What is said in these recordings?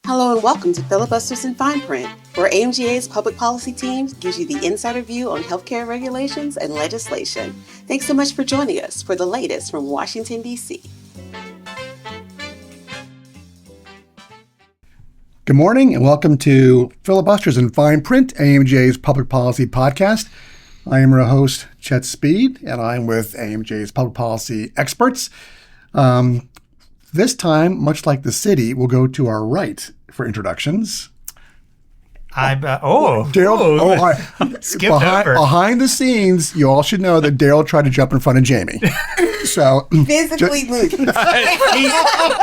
Hello and welcome to Filibusters in Fine Print, where AMGA's public policy team gives you the insider view on healthcare regulations and legislation. Thanks so much for joining us for the latest from Washington, D.C. Good morning and welcome to Filibusters in Fine Print, AMGA's public policy podcast. I am your host, Chet Speed, and I'm with AMGA's public policy experts. This time, much like the city, we'll go to our right for introductions. Daryl. Skipped over. Behind the scenes, you all should know that Daryl tried to jump in front of Jamie. So Physically moved.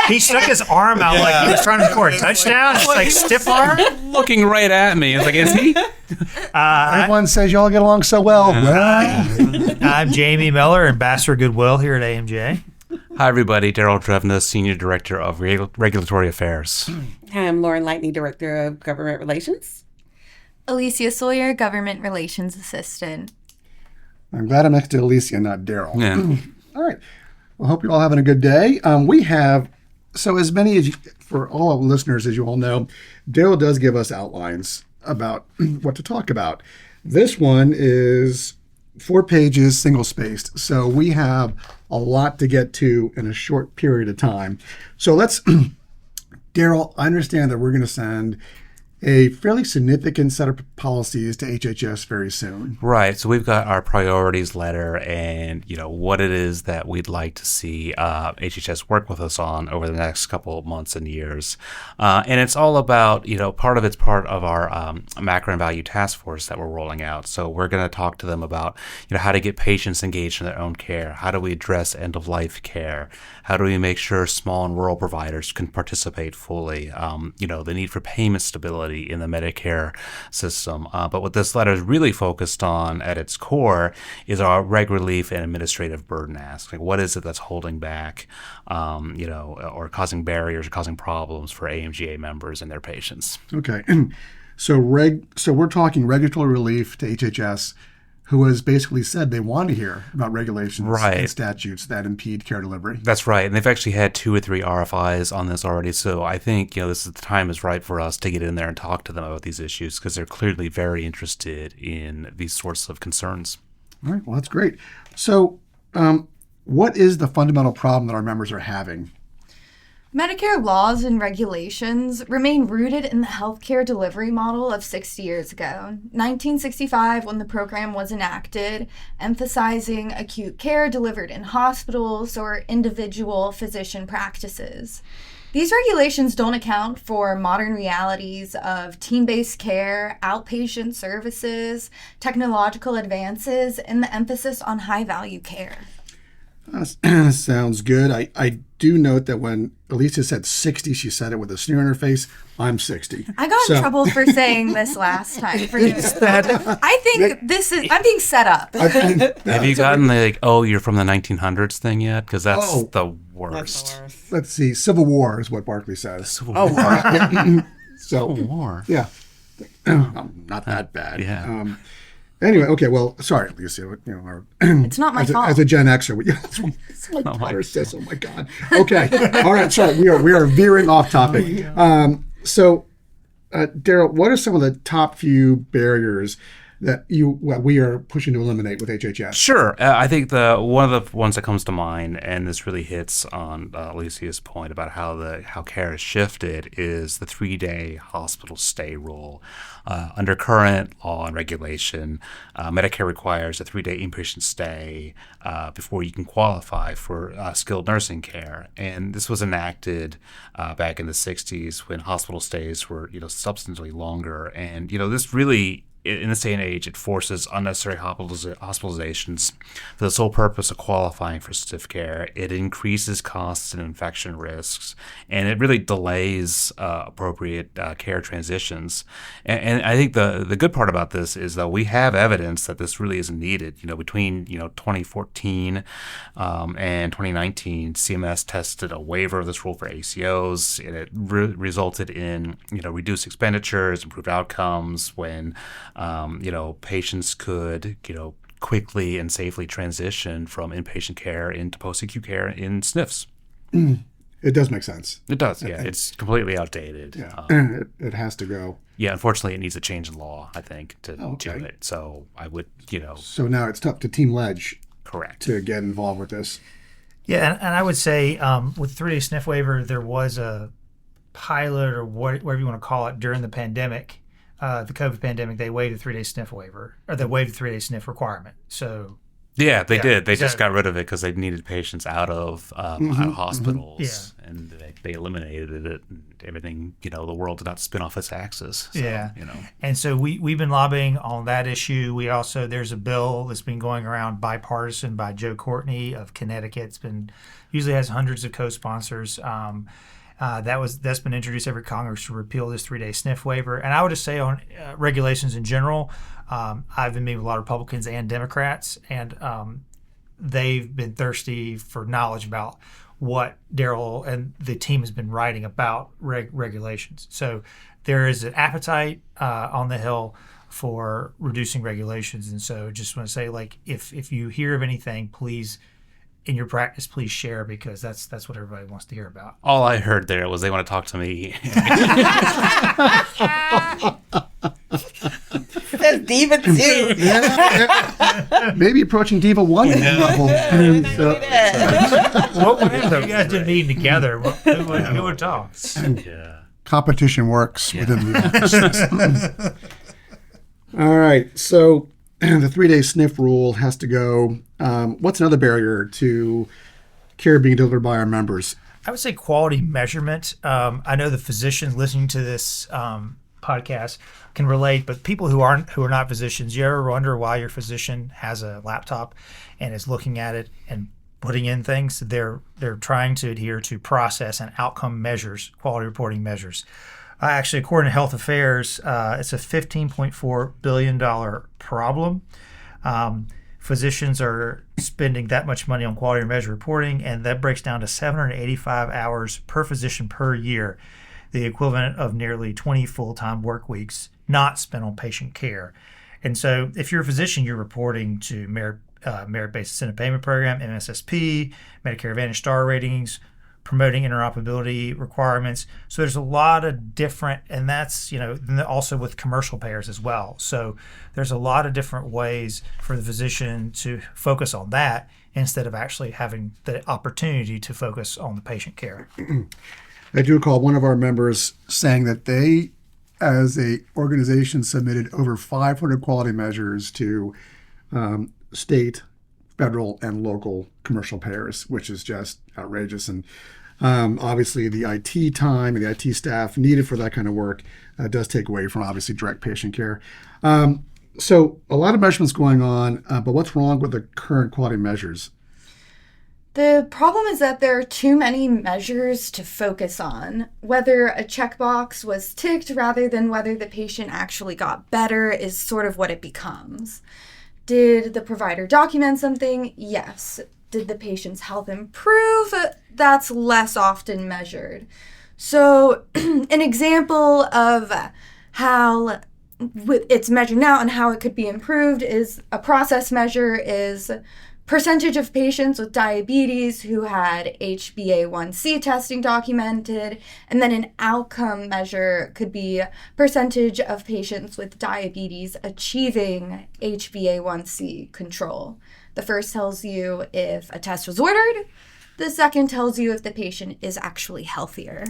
He stuck his arm out like he was trying to score a touchdown. It's like stiff arm. Looking right at me. It's like, is he? Everyone says y'all get along so well. I'm Jamie Miller, Ambassador Goodwill here at AMGA. Hi, everybody. Daryl Drevna, Senior Director of Regulatory Affairs. Hi, I'm Lauren Lightney, Director of Government Relations. Alicia Sawyer, Government Relations Assistant. I'm glad I'm next to Alicia, not Daryl. Yeah. All right. Well, hope you're all having a good day. We have, so as many as you, for all our listeners, as you all know, Daryl does give us outlines about what to talk about. This one is 4 pages, single-spaced. So we have a lot to get to in a short period of time. So let's, Daryl, I understand that we're going to send a fairly significant set of policies to HHS very soon. Right. So we've got our priorities letter and, what it is that we'd like to see HHS work with us on over the next couple of months and years. And it's all about, part of our macro and value task force that we're rolling out. So we're going to talk to them about, how to get patients engaged in their own care. How do we address end-of-life care? How do we make sure small and rural providers can participate fully? The need for payment stability in the Medicare system. But what this letter is really focused on at its core is our reg relief and administrative burden ask. Like, what is it that's holding back, or causing barriers or causing problems for AMGA members and their patients? Okay. So we're talking regulatory relief to HHS, who has basically said they want to hear about regulations and statutes that impede care delivery. That's right. And they've actually had 2 or 3 RFIs on this already. So I think, this is the time is right for us to get in there and talk to them about these issues because they're clearly very interested in these sorts of concerns. All right. Well, that's great. So what is the fundamental problem that our members are having? Medicare laws and regulations remain rooted in the healthcare delivery model of 60 years ago. 1965, when the program was enacted, emphasizing acute care delivered in hospitals or individual physician practices. These regulations don't account for modern realities of team-based care, outpatient services, technological advances, and the emphasis on high-value care. Sounds good. I do note that when Alicia said 60, she said it with a sneer on her face. I'm 60. I got in trouble for saying this last time. I think I'm being set up. Have you gotten the, you're from the 1900s thing yet? Because that's the worst. Let's see. Civil War is what Barkley says. Civil War. Civil War. Yeah. Not that bad. Yeah. Anyway, okay, well, sorry, Alicia. It's not my fault. As a Gen Xer, that's what my daughter says. Oh my God. Okay, all right. Sorry, we are veering off topic. So, Daryl, what are some of the top few barriers that we are pushing to eliminate with HHS? Sure. I think one of the ones that comes to mind, and this really hits on Alicia's point about how care has shifted, is the 3-day hospital stay rule. Under current law and regulation, Medicare requires a 3-day inpatient stay before you can qualify for skilled nursing care. And this was enacted back in the 60s when hospital stays were, substantially longer. And, this really, in this day and age, it forces unnecessary hospitalizations for the sole purpose of qualifying for stiff care. It increases costs and infection risks, and it really delays appropriate care transitions. And I think the good part about this is that we have evidence that this really isn't needed. Between 2014 and 2019, CMS tested a waiver of this rule for ACOs, and it resulted in reduced expenditures, improved outcomes when patients could, quickly and safely transition from inpatient care into post-acute care in SNFs. It does make sense. It does, yeah. It's completely outdated. Yeah, and it has to go. Yeah, unfortunately, it needs a change in law, I think, to Okay. do it. So I would, So now it's up to Team Ledge correct. to get involved with this. Yeah, and I would say with 3-day sniff waiver, there was a pilot or whatever you want to call it during the pandemic, the COVID pandemic. They waived the 3-day sniff waiver, or they waived the 3-day sniff requirement. So Yeah, they did. They just So- got rid of it because they needed patients out of hospitals, and they eliminated it. And everything, the world did not spin off its axis. So, Yeah. And so we've been lobbying on that issue. We also, there's a bill that's been going around bipartisan by Joe Courtney of Connecticut. It's been, usually has hundreds of co-sponsors. That's been introduced every Congress to repeal this 3-day sniff waiver. And I would just say on regulations in general, I've been meeting with a lot of Republicans and Democrats, and they've been thirsty for knowledge about what Daryl and the team has been writing about regulations. So there is an appetite on the Hill for reducing regulations. And so just want to say, like, if you hear of anything, please, in your practice, please share, because that's what everybody wants to hear about. All I heard there was they want to talk to me. That's Diva 2. Maybe approaching Diva 1 level. So- What if you guys did meeting together? Who would talk? Yeah. competition works within the All right. So the 3-day sniff rule has to go. What's another barrier to care being delivered by our members? I would say quality measurement. I know the physicians listening to this podcast can relate, but people who are not physicians, you ever wonder why your physician has a laptop and is looking at it and putting in things? They're trying to adhere to process and outcome measures, quality reporting measures. Actually, according to Health Affairs, it's a $15.4 billion problem. Physicians are spending that much money on quality measure reporting, and that breaks down to 785 hours per physician per year, the equivalent of nearly 20 full-time work weeks not spent on patient care. And so if you're a physician, you're reporting to Merit-Based Incentive Payment Program, MSSP, Medicare Advantage star ratings, promoting interoperability requirements. So there's a lot of different, and that's, also with commercial payers as well. So there's a lot of different ways for the physician to focus on that instead of actually having the opportunity to focus on the patient care. I do recall one of our members saying that they, as a organization, submitted over 500 quality measures to state, federal, and local commercial payers, which is just outrageous. And obviously the IT time and the IT staff needed for that kind of work does take away from obviously direct patient care. So a lot of measurements going on, but what's wrong with the current quality measures? The problem is that there are too many measures to focus on. Whether a checkbox was ticked rather than whether the patient actually got better is sort of what it becomes. Did the provider document something? Yes. Did the patient's health improve? That's less often measured. So an example of how it's measured now and how it could be improved is a process measure is percentage of patients with diabetes who had HbA1c testing documented, and then an outcome measure could be percentage of patients with diabetes achieving HbA1c control. The first tells you if a test was ordered. The second tells you if the patient is actually healthier.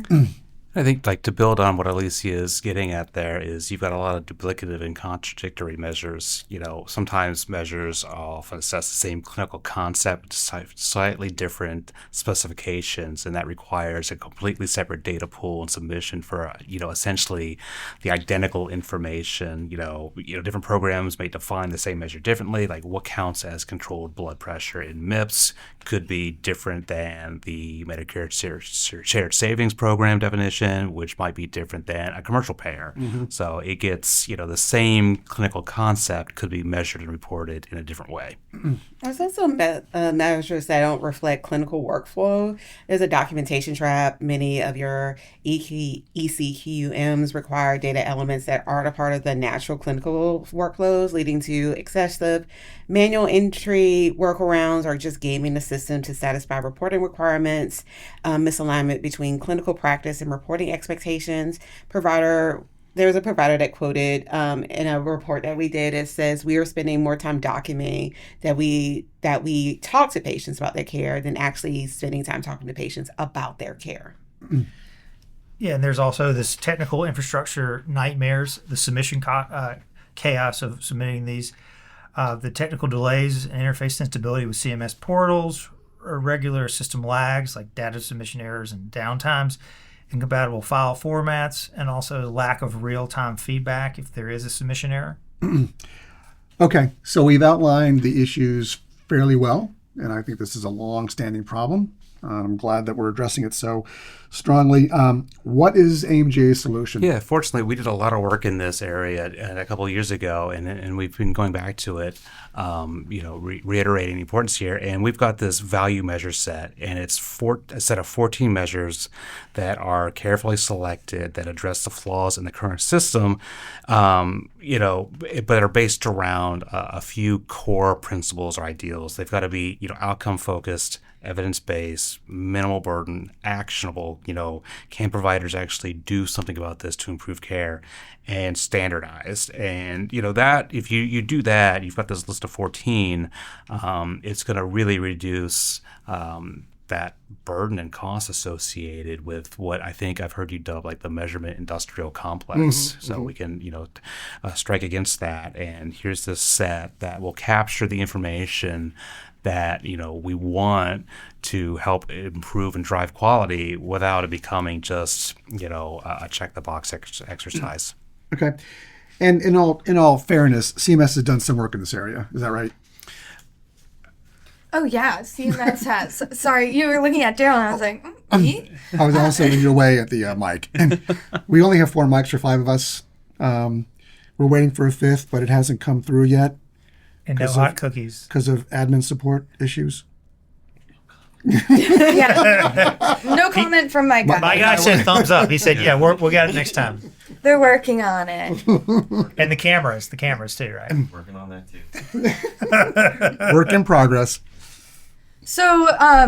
I think, to build on what Alicia is getting at there, is you've got a lot of duplicative and contradictory measures. Sometimes measures often assess the same clinical concept, slightly different specifications, and that requires a completely separate data pool and submission for, essentially the identical information. Different programs may define the same measure differently. Like what counts as controlled blood pressure in MIPS could be different than the Medicare Shared Savings Program definition. physician, which might be different than a commercial payer. So it gets, the same clinical concept could be measured and reported in a different way. There's also measures that don't reflect clinical workflow. There's a documentation trap. Many of your ECQMs require data elements that aren't a part of the natural clinical workflows, leading to excessive manual entry, workarounds, or just gaming the system to satisfy reporting requirements, misalignment between clinical practice and reporting expectations. There's a provider that quoted in a report that we did. It says we are spending more time documenting that we talk to patients about their care than actually spending time talking to patients about their care. Yeah, and there's also this technical infrastructure nightmares, the submission chaos of submitting these, the technical delays and interface instability with CMS portals, irregular system lags like data submission errors and downtimes, incompatible file formats, and also lack of real-time feedback if there is a submission error. Okay, so we've outlined the issues fairly well, and I think this is a long-standing problem. I'm glad that we're addressing it so strongly. What is AMGA's solution? Yeah, fortunately, we did a lot of work in this area a couple of years ago, and we've been going back to it, reiterating the importance here. And we've got this value measure set, and it's a set of 14 measures that are carefully selected that address the flaws in the current system, but are based around a few core principles or ideals. They've got to be, outcome-focused, evidence-based, minimal burden, actionable. Can providers actually do something about this to improve care, and standardized? And that if you do that, you've got this list of 14. It's going to really reduce that burden and cost associated with what I think I've heard you dub like the measurement industrial complex. So we can strike against that. And here's this set that will capture the information that we want to help improve and drive quality without it becoming just a check the box exercise. Okay, and in all fairness, CMS has done some work in this area. Is that right? Oh yeah, CMS has. Sorry, you were looking at Daryl, and I was like, me? I was also in your way at the mic. And we only have 4 mics for 5 of us. We're waiting for a 5th, but it hasn't come through yet. And no hot cookies. Because of admin support issues. Yeah. No comment from my guy. My guy said thumbs up. He said, yeah, we got it next time. They're working on it. And the cameras too, right? Working on that too. Work in progress. So,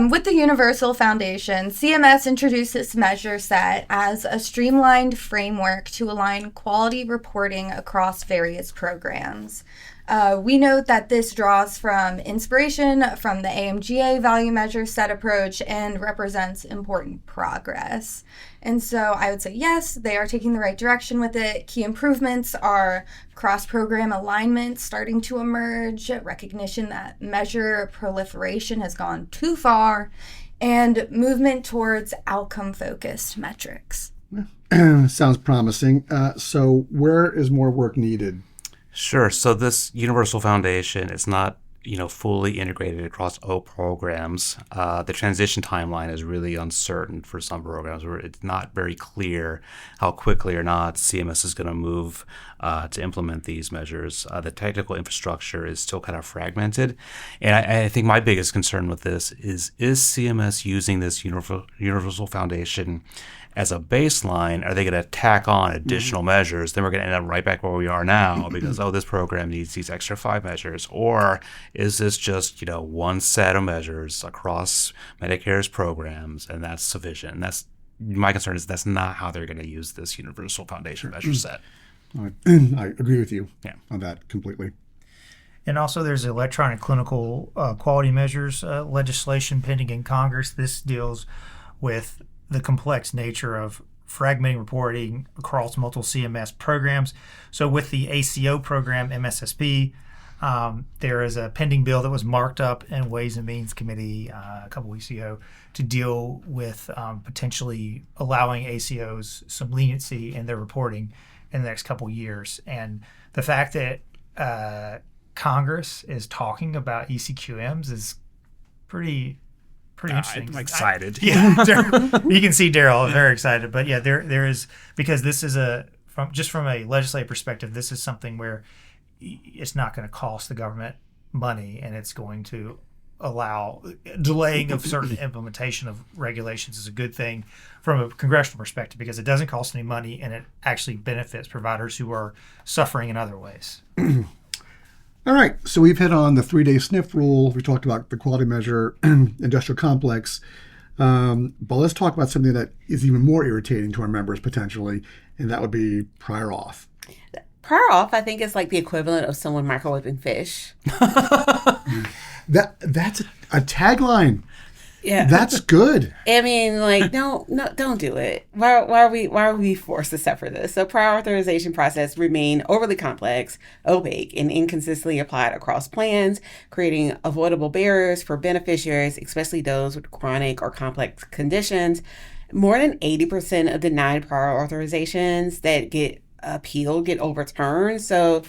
with the Universal Foundation, CMS introduced this measure set as a streamlined framework to align quality reporting across various programs. We note that this draws from inspiration from the AMGA value measure set approach and represents important progress. And so I would say, yes, they are taking the right direction with it. Key improvements are cross-program alignment starting to emerge, recognition that measure proliferation has gone too far, and movement towards outcome-focused metrics. Sounds promising. So where is more work needed? Sure. So this Universal Foundation is not, fully integrated across all programs. The transition timeline is really uncertain for some programs where it's not very clear how quickly or not CMS is going to move to implement these measures. The technical infrastructure is still kind of fragmented. And I think my biggest concern with this is CMS using this Universal Foundation as a baseline? Are they going to tack on additional measures? Then we're going to end up right back where we are now because, this program needs these extra 5 measures. Or is this just, one set of measures across Medicare's programs and that's sufficient? And that's my concern is that's not how they're going to use this Universal Foundation measure set. I agree with you on that completely. And also there's electronic clinical quality measures legislation pending in Congress. This deals with the complex nature of fragmenting reporting across multiple CMS programs. So with the ACO program, MSSP, there is a pending bill that was marked up in Ways and Means Committee a couple weeks ago to deal with potentially allowing ACOs some leniency in their reporting in the next couple years. And the fact that Congress is talking about ECQMs is pretty pretty interesting. I'm excited. You can see Daryl very excited. But yeah, there is, because this is from a legislative perspective, this is something where it's not going to cost the government money, and it's going to allow delaying of certain implementation of regulations is a good thing from a congressional perspective, because it doesn't cost any money and it actually benefits providers who are suffering in other ways. All right, so we've hit on the 3-day SNF rule. We talked about the quality measure, industrial complex. But let's talk about something that is even more irritating to our members potentially, and that would be prior auth. Prior auth, I think, is like the equivalent of someone microwaving fish. That's a tagline. Yeah, That's good. I mean, like, no, don't do it. Why are we forced to suffer this? So prior authorization process remain overly complex, opaque, and inconsistently applied across plans, creating avoidable barriers for beneficiaries, especially those with chronic or complex conditions. More than 80% of denied prior authorizations that get appealed get overturned. So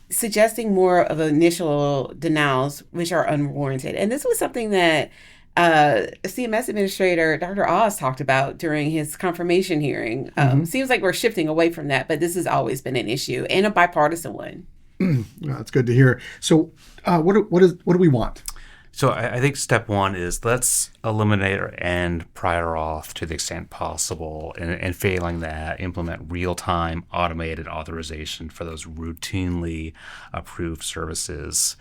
suggesting more of initial denials, which are unwarranted. And this was something that CMS Administrator Dr. Oz talked about during his confirmation hearing. Seems like we're shifting away from that, but this has always been an issue, and a bipartisan one. That's good to hear. So what do we want? So I think step one is let's eliminate or end prior auth to the extent possible, and failing that, implement real-time automated authorization for those routinely approved services.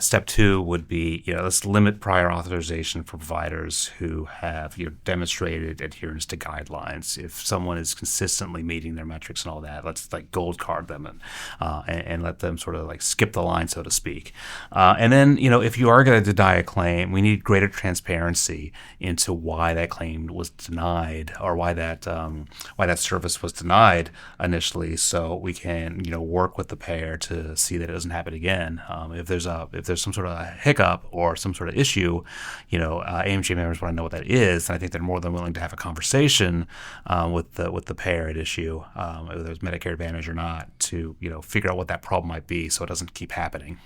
Step two would be, let's limit prior authorization for providers who have demonstrated adherence to guidelines. If someone is consistently meeting their metrics and all that, let's like gold card them and let them sort of like skip the line, so to speak. And then, if you are going to deny a claim, we need greater transparency into why that claim was denied, or why that service was denied initially, so we can work with the payer to see that it doesn't happen again. If there's some sort of a hiccup or some sort of issue, AMJ members want to know what that is, and I think they're more than willing to have a conversation with the payer at issue, whether it's Medicare Advantage or not, to figure out what that problem might be, so it doesn't keep happening.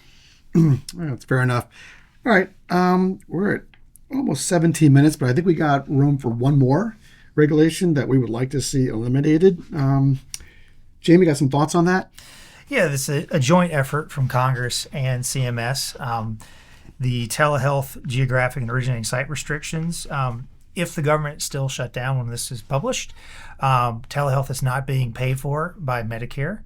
That's fair enough. All right, we're at almost 17 minutes, but I think we got room for one more regulation that we would like to see eliminated. Jamie, got some thoughts on that? Yeah, this is a joint effort from Congress and CMS. The telehealth geographic and originating site restrictions, if the government is still shut down when this is published, telehealth is not being paid for by Medicare.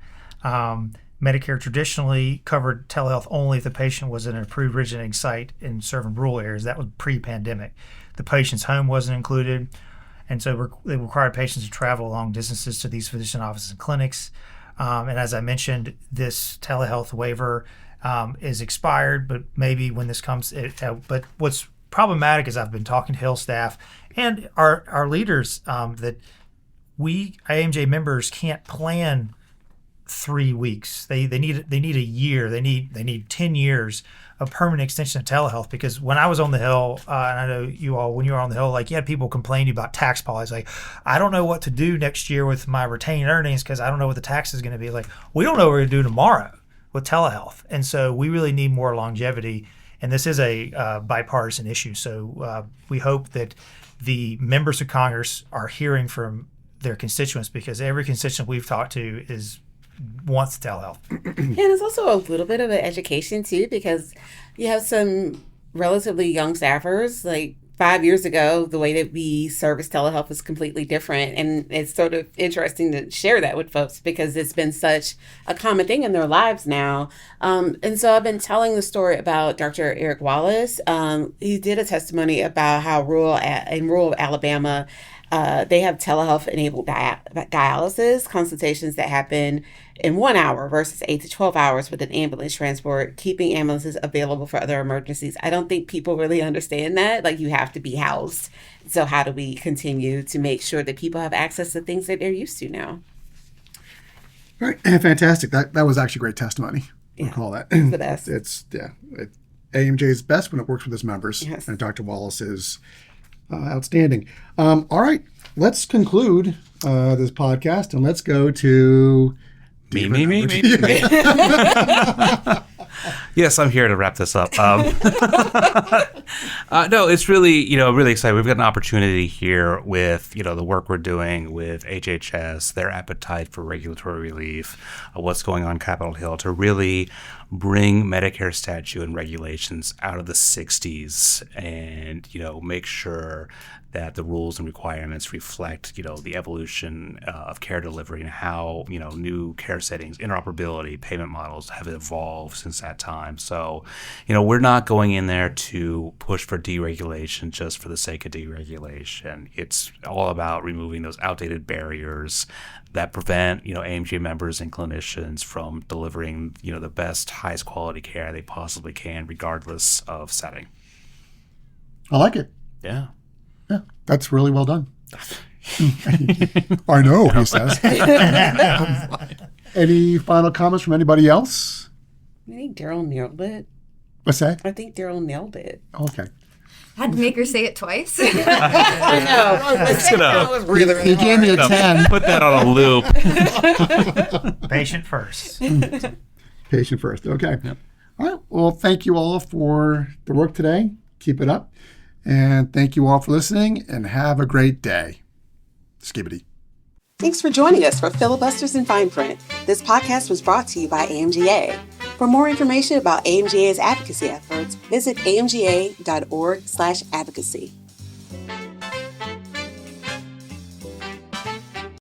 Medicare traditionally covered telehealth only if the patient was in an approved originating site in certain rural areas. That was pre-pandemic. The patient's home wasn't included, and so they required patients to travel long distances to these physician offices and clinics. And as I mentioned, this telehealth waiver is expired, but maybe when this comes, but what's problematic is I've been talking to health staff and our leaders that we AMJ members can't plan 3 weeks. They need a year. They need 10 years of permanent extension of telehealth, because when I was on the Hill, and I know you all, when you were on the Hill, like you had people complaining about tax policy. Like, I don't know what to do next year with my retained earnings because I don't know what the tax is going to be. Like, we don't know what we're going to do tomorrow with telehealth. And so we really need more longevity. And this is a bipartisan issue. So we hope that the members of Congress are hearing from their constituents, because every constituent we've talked to wants telehealth. And it's also a little bit of an education too, because you have some relatively young staffers. Like 5 years ago, the way that we service telehealth is completely different, and it's sort of interesting to share that with folks because it's been such a common thing in their lives now. And so I've been telling the story about Dr. Eric Wallace. He did a testimony about how in rural Alabama, they have telehealth-enabled dialysis consultations that happen in 1 hour versus 8 to 12 hours with an ambulance transport, keeping ambulances available for other emergencies. I don't think people really understand that. Like, you have to be housed. So how do we continue to make sure that people have access to things that they're used to now? All right, fantastic. That was actually great testimony. Yeah. I'll call that. It's the best. AMJ is best when it works with its members. Yes. And Dr. Wallace is outstanding. All right, let's conclude this podcast, and let's go to Me. Yes, I'm here to wrap this up. No, it's really, really exciting. We've got an opportunity here with, the work we're doing with HHS, their appetite for regulatory relief, what's going on Capitol Hill, to really bring Medicare statute and regulations out of the 60s and, make sure that the rules and requirements reflect, the evolution of care delivery and how, new care settings, interoperability, payment models have evolved since that time. So, we're not going in there to push for deregulation just for the sake of deregulation. It's all about removing those outdated barriers that prevent, AMGA members and clinicians from delivering, the best, highest quality care they possibly can, regardless of setting. I like it. Yeah. Yeah, that's really well done. I know, he says. Any final comments from anybody else? I think Daryl nailed it. What's that? I think Daryl nailed it. Okay. Had to make her say it twice. I know. He gave me a 10. Put that on a loop. Patient first. Patient first. Okay. Yep. All right. Well, thank you all for the work today. Keep it up. And thank you all for listening, and have a great day. Skibbity. Thanks for joining us for Filibusters in Fine Print. This podcast was brought to you by AMGA. For more information about AMGA's advocacy efforts, visit amga.org/advocacy.